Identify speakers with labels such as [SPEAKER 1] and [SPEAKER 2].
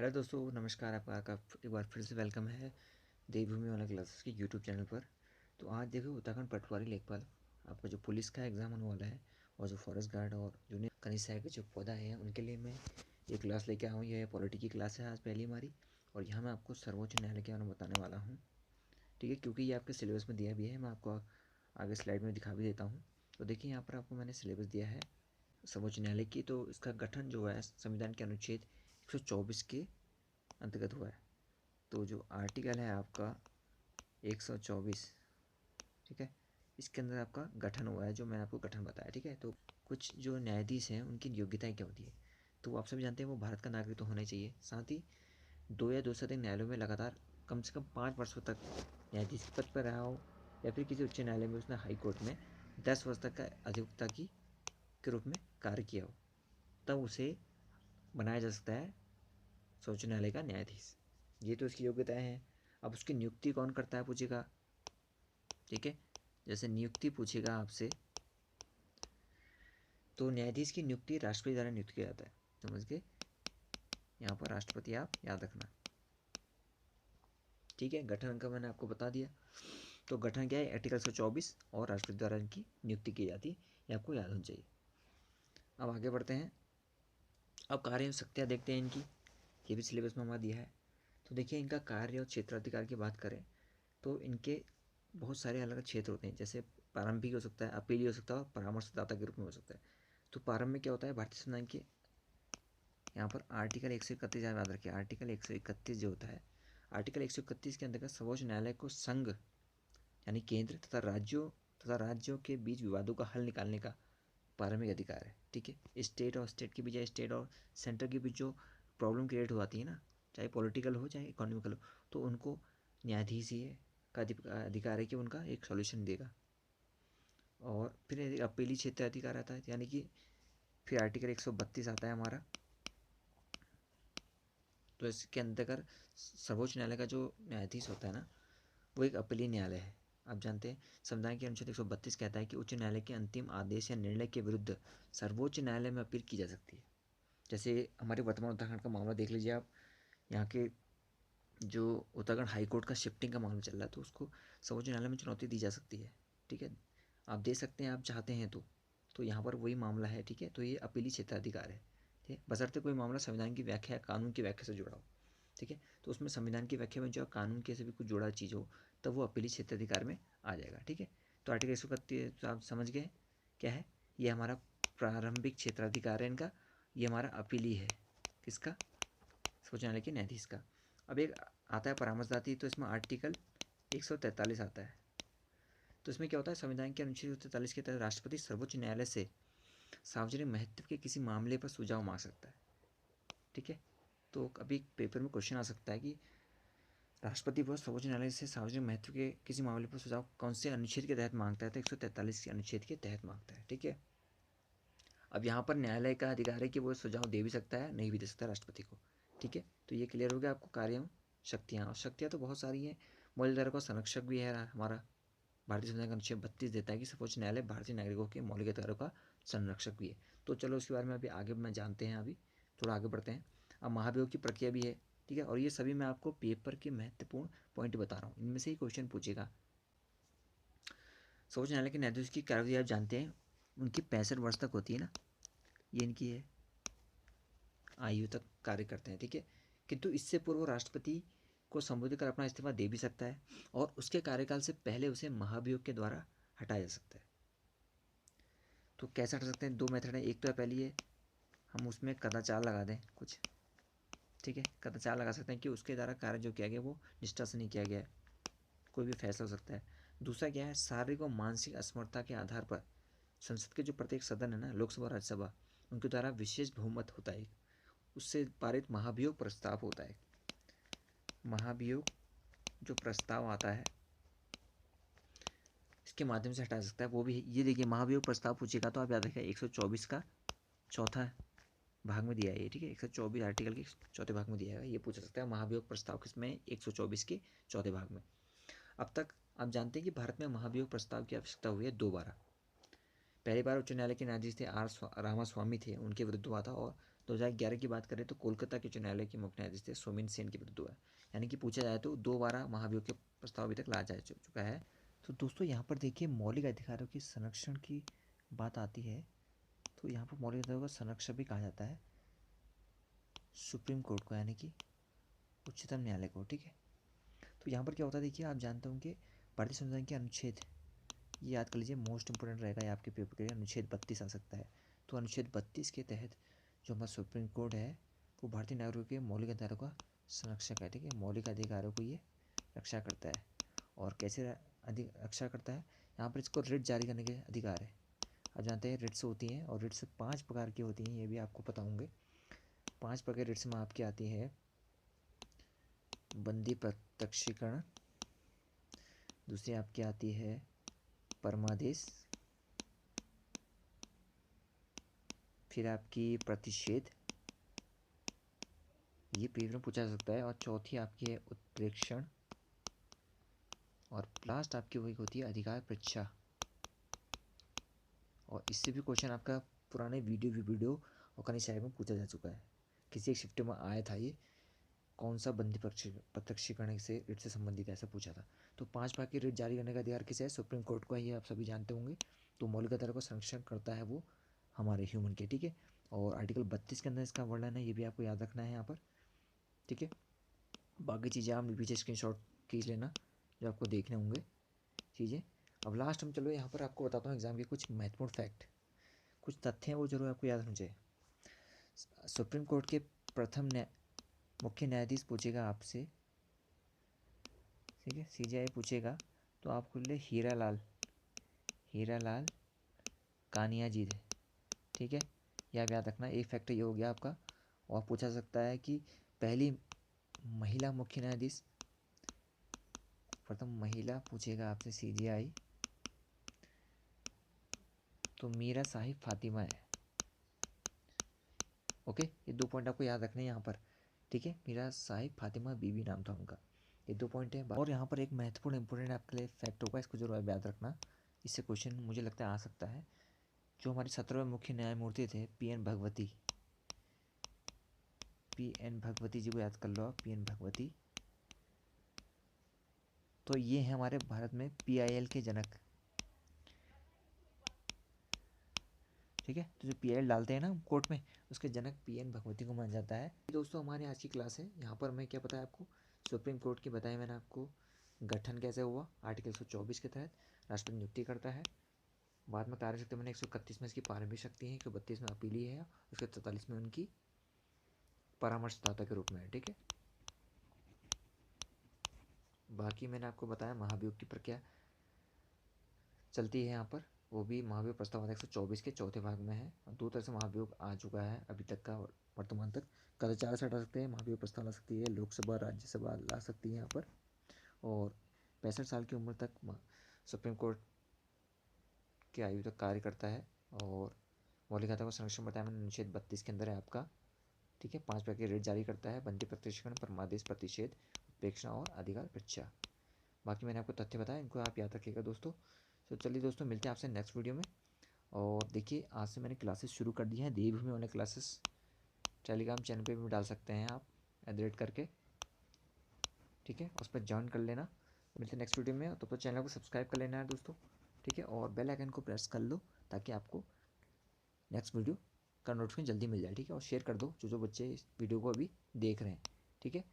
[SPEAKER 1] Hello दोस्तों, नमस्कार। आपका एक बार फिर से वेलकम है देवभूमि ऑनलाइन क्लासेस के यूट्यूब चैनल पर। तो आज देखो, उत्तराखंड पटवारी लेखपाल आपका जो पुलिस का एग्ज़ाम होने वाला है, और जो फॉरेस्ट गार्ड और जूनियर कनिष्ठ के जो पौधा है उनके लिए मैं ये क्लास लेके आया हूँ। ये पॉलिटी की क्लास है आज पहली हमारी, और यहाँ मैं आपको सर्वोच्च न्यायालय के बारे में बताने वाला हूँ। ठीक है, क्योंकि ये आपके सिलेबस में दिया भी है। मैं आपको आगे स्लाइड में दिखा भी देता हूँ। तो देखिए, यहाँ पर आपको मैंने सिलेबस दिया है सर्वोच्च न्यायालय की। तो इसका गठन जो है संविधान के अनुच्छेद 124 के अंतर्गत हुआ है। तो जो आर्टिकल है आपका 124, ठीक है, इसके अंदर आपका गठन हुआ है, जो मैंने आपको गठन बताया। ठीक है, तो कुछ जो न्यायाधीश हैं उनकी योग्यताएं क्या होती है, तो आप सभी जानते हैं वो भारत का नागरिक तो होना ही चाहिए। साथ ही दो या दो से अधिक न्यायालयों में लगातार कम से कम 5 वर्षों तक न्यायाधीश के पद पर रहा हो, या फिर किसी उच्च न्यायालय में उसने हाई कोर्ट में 10 वर्ष तक का अधिवक्ता की के रूप में कार्य किया हो, तब उसे बनाया जा सकता है सर्वोच्च न्यायालय का न्यायाधीश। ये तो इसकी योग्यताएं हैं। अब उसकी नियुक्ति कौन करता है पूछेगा। ठीक है, जैसे नियुक्ति पूछेगा आपसे, तो न्यायाधीश की नियुक्ति राष्ट्रपति द्वारा नियुक्त किया जाता है। समझ गए, यहाँ पर राष्ट्रपति आप याद रखना। ठीक है, गठन का मैंने आपको बता दिया। तो गठन क्या है, आर्टिकल 124, और राष्ट्रपति द्वारा इनकी नियुक्ति की जाती है, ये आपको याद होनी चाहिए। अब आगे बढ़ते हैं। अब कार्य और शक्तियाँ देखते हैं इनकी, ये भी सिलेबस में हमारा दिया है। तो देखिए, इनका कार्य और क्षेत्राधिकार की बात करें तो इनके बहुत सारे अलग अलग क्षेत्र होते हैं। जैसे प्रारंभिक हो सकता है, अपीली हो सकता है, और परामर्शदाता के रूप में हो सकता है। तो प्रारंभ में क्या होता है, भारतीय संविधान के यहाँ पर आर्टिकल 131 याद रखिए। आर्टिकल 131 जो होता है, आर्टिकल 131 के अंतर्गत सर्वोच्च न्यायालय को संघ यानी केंद्र तथा राज्यों के बीच विवादों का हल निकालने का प्रारंभिक अधिकार है। ठीक है, स्टेट के बीच या स्टेट और सेंटर के बीच जो प्रॉब्लम क्रिएट हो जाती है ना, चाहे पॉलिटिकल हो चाहे इकोनॉमिकल हो, तो उनको न्यायाधीश ही का अधिकार है कि उनका एक सॉल्यूशन देगा। और फिर अपीली क्षेत्र अधिकार आता है, यानी कि फिर आर्टिकल 132 आता है हमारा। तो इसके अंतर्गत सर्वोच्च न्यायालय का जो न्यायाधीश होता है ना, वो एक अपीली न्यायालय है। आप जानते हैं संविधान के अनुच्छेद 132 कहता है कि उच्च न्यायालय के अंतिम आदेश या निर्णय के विरुद्ध सर्वोच्च न्यायालय में अपील की जा सकती है। जैसे हमारे वर्तमान उत्तराखंड का मामला देख लीजिए आप। यहाँ के जो उत्तराखंड हाई कोर्ट का शिफ्टिंग का मामला चल रहा है, तो उसको सर्वोच्च न्यायालय में चुनौती दी जा सकती है। ठीक है, आप दे सकते हैं, आप चाहते हैं तो यहाँ पर वही मामला है। ठीक है, तो ये अपीली क्षेत्राधिकार है। ठीक है, बशर्ते कोई मामला संविधान की व्याख्या या कानून की व्याख्या से जुड़ा हो। ठीक है, तो उसमें संविधान की व्याख्या में जो कानून के से भी कुछ जुड़ा चीज़ हो, तब वो अपीली क्षेत्राधिकार में आ जाएगा। ठीक है, तो आर्टिकल 131 आप समझ गए क्या है। ये हमारा प्रारंभिक क्षेत्राधिकार है इनका, ये हमारा अपीली है किसका, सर्वोच्च न्यायालय के न्यायाधीश का। अब एक आता है परामर्शदाती, तो इसमें आर्टिकल 143 आता है। तो इसमें क्या होता है, संविधान के अनुच्छेद 143 के तहत राष्ट्रपति सर्वोच्च न्यायालय से सार्वजनिक महत्व के किसी मामले पर सुझाव मांग सकता है। ठीक है, तो अभी पेपर में क्वेश्चन आ सकता है कि राष्ट्रपति व सर्वोच्च न्यायालय से सार्वजनिक महत्व के किसी मामले पर सुझाव कौन से अनुच्छेद के तहत मांगता है, तो 143 के अनुच्छेद के तहत मांगता है। ठीक है, अब यहाँ पर न्यायालय का अधिकार है कि वो सुझाव दे भी सकता है, नहीं भी दे सकता राष्ट्रपति को। ठीक है, तो ये क्लियर हो गया आपको कार्यों शक्तियाँ। और शक्तियाँ तो बहुत सारी हैं। मौलिक अधिकारों का संरक्षक भी है हमारा। भारतीय संविधान का अनुच्छेद 32 देता है कि सर्वोच्च न्यायालय भारतीय नागरिकों के मौलिक अधिकारों का संरक्षक भी है। तो चलो उसके बारे में अभी आगे में जानते हैं। अभी थोड़ा आगे बढ़ते हैं। अब महाभियोग की प्रक्रिया भी है। ठीक है, और ये सभी मैं आपको पेपर के महत्वपूर्ण पॉइंट बता रहा हूँ, इनमें से ही क्वेश्चन पूछेगा। सर्वोच्च न्यायालय के न्यायाधीश की कार्यावधि आप जानते हैं, उनकी 65 वर्ष तक होती है ना, ये इनकी है, आयु तक कार्य करते हैं। ठीक है, किंतु इससे पूर्व राष्ट्रपति को संबोधित कर अपना इस्तीफा दे भी सकता है, और उसके कार्यकाल से पहले उसे महाभियोग के द्वारा हटाया जा सकता है। तो कैसे हटा सकते हैं, दो मेथड है। एक तो पहली है, हम उसमें कदाचार लगा दें कुछ। ठीक है, कदाचार लगा सकते हैं कि उसके द्वारा कार्य जो किया गया वो निष्ठा से नहीं किया गया है, कोई भी फैसला हो सकता है। दूसरा क्या है, शारीरिक और मानसिक असमर्थता के आधार पर संसद के जो प्रत्येक सदन है ना, लोकसभा राज्यसभा, उनके द्वारा विशेष बहुमत होता है, उससे पारित महाभियोग प्रस्ताव होता है। महाभियोग जो प्रस्ताव आता है, इसके माध्यम से हटा सकता है। वो भी ये देखिए, महाभियोग प्रस्ताव पूछेगा तो आप याद रखिए 124 का चौथा भाग में दिया है ये। ठीक है, 124 आर्टिकल के चौथे भाग में दिया है। ये पूछा सकता है महाभियोग प्रस्ताव किसमें, 124 के चौथे भाग में। अब तक आप जानते हैं कि भारत में महाभियोग प्रस्ताव की आवश्यकता हुई है 2 बार। पहली बार उच्च न्यायालय के न्यायाधीश थे आर रामास्वामी थे, उनके विरुद्ध हुआ था, और 2011 की बात करें तो कोलकाता के उच्च न्यायालय के मुख्य न्यायाधीश थे सोमेन सेन के विरुद्ध हुआ है। यानी कि पूछा जाए तो 2 बार महाभियोग के प्रस्ताव अभी तक ला जा चुका है। तो दोस्तों यहाँ पर देखिए मौलिक अधिकारों के संरक्षण की बात आती है, तो यहाँ पर मौलिक अधिकारों का संरक्षण भी कहा जाता है सुप्रीम कोर्ट को, यानी कि उच्चतम न्यायालय को। ठीक है, तो यहाँ पर क्या होता है देखिए, आप जानते होंगे भारतीय संविधान के अनुच्छेद, ये याद कर लीजिए, मोस्ट इंपोर्टेंट रहेगा ये आपके पेपर के लिए, अनुच्छेद 32 आ सकता है। तो अनुच्छेद 32 के तहत जो हमारा सुप्रीम कोर्ट है वो भारतीय नागरिकों के मौलिक अधिकारों का संरक्षक है। ठीक है, मौलिक अधिकारों को ये रक्षा करता है। और कैसे रक्षा करता है, यहाँ पर इसको रिट जारी करने के अधिकार है। आप जानते हैं रिट्स होती हैं, और रिट्स 5 प्रकार की होती हैं, ये भी आपको पता होंगे। 5 प्रकार रिट्स में आपकी आती है बंदी प्रत्यक्षीकरण, दूसरी आपकी आती है परमादेश, फिर आपकी प्रतिषेध, ये पेपर में पूछा जा सकता है, और चौथी आपकी है उत्प्रेक्षण, और लास्ट आपकी वही होती है अधिकार परीक्षा। और इससे भी क्वेश्चन आपका पुराने वीडियो और कई साइड में पूछा जा चुका है, किसी एक शिफ्ट में आया था ये, कौन सा बंदी प्रत्यक्षीकरण से रिट से संबंधित ऐसा पूछा था। तो 5 भाग की रिट जारी करने का अधिकार किसे है, सुप्रीम कोर्ट को है, ये आप सभी जानते होंगे। तो मौलिक अधिकारों का संरक्षण करता है वो हमारे ह्यूमन के। ठीक है, और आर्टिकल 32 के अंदर इसका वर्णन है, ये भी आपको याद रखना है यहाँ पर। ठीक है, बाकी चीज़ें आप पीछे स्क्रीनशॉट खींच लेना जो आपको देखने होंगे चीज़ें। अब लास्ट हम चलो यहाँ पर आपको बताता हूँ एग्जाम के कुछ महत्वपूर्ण फैक्ट, कुछ तथ्य हैं वो जरूर आपको याद होने चाहिए। सुप्रीम कोर्ट के प्रथम मुख्य न्यायाधीश पूछेगा आपसे, ठीक है, सीजीआई पूछेगा तो आपको ले हीरालाल कानियाजी थे। ठीक है, यह आप याद रखना, एक फैक्टर ये हो गया आपका। और पूछा सकता है कि पहली महिला मुख्य न्यायाधीश, प्रथम महिला पूछेगा आपसे सीजीआई, तो मीरा साहिब फातिमा है। ओके, ये 2 पॉइंट आपको याद रखने हैं यहाँ पर। ठीक है, मीरा साहिब फातिमा बीबी नाम था उनका, ये 2 पॉइंट है। और यहाँ पर एक महत्वपूर्ण इंपोर्टेंट आपके लिए फैक्ट होगा, इसको जरूर याद रखना, इससे क्वेश्चन मुझे लगता है आ सकता है। जो हमारे 17वें मुख्य न्यायमूर्ति थे पीएन भगवती जी को याद कर लो आप, पीएन भगवती, तो ये हैं हमारे भारत में पीआईएल के जनक। ठीक है, तो जो पीआईएल डालते हैं ना कोर्ट में, उसके जनक पीएन भगवती को माना जाता है। दोस्तों हमारी आज की क्लास है, यहाँ पर मैं क्या बताया आपको, सुप्रीम कोर्ट की बताया मैंने आपको, गठन कैसे हुआ आर्टिकल 124 के तहत, राष्ट्रपति नियुक्ति करता है। बाद में कार्य शक्ति मैंने 131 में इसकी प्रारंभिक शक्ति है, 132 में अपीली है, उसके 43 में उनकी परामर्शदाता के रूप में है। ठीक है, बाकी मैंने आपको बताया महाभियोग की प्रक्रिया चलती है यहाँ पर, वो भी महाभियोग प्रस्ताव 124 के चौथे भाग में है। 2 तरह से महाभियोग आ चुका है अभी तक का, वर्तमान तक। कल 4 से हटा सकते हैं, महाभियोग प्रस्ताव ला सकती है लोकसभा, राज्यसभा ला सकती है यहाँ पर। और 65 साल की उम्र तक सुप्रीम कोर्ट के आयु तक कार्य करता है। और मौलिक अधिकारों का संरक्षण बताया मैंने, अनुच्छेद 32 के अंदर है आपका। ठीक है, 5 प्रकार के रेट जारी करता है, बंदी प्रत्यक्षीकरण, परमादेश, प्रतिषेध, उत्प्रेक्षण और अधिकार परीक्षा। बाकी मैंने आपको तथ्य बताया, इनको आप याद रखिएगा दोस्तों। तो चलिए दोस्तों, मिलते हैं आपसे नेक्स्ट वीडियो में। और देखिए आज से मैंने क्लासेस शुरू कर दी हैं, देवभूमि ऑनलाइन क्लासेस टेलीग्राम चैनल पे भी डाल सकते हैं आप @ करके। ठीक है, उस पर ज्वाइन कर लेना। मिलते हैं नेक्स्ट वीडियो में, तो चैनल को सब्सक्राइब कर लेना है दोस्तों। ठीक है, और बेल आइकन को प्रेस कर लो ताकि आपको नेक्स्ट वीडियो का नोटिफिकेशन जल्दी मिल जाए। ठीक है, और शेयर कर दो जो बच्चे इस वीडियो को अभी देख रहे हैं। ठीक है।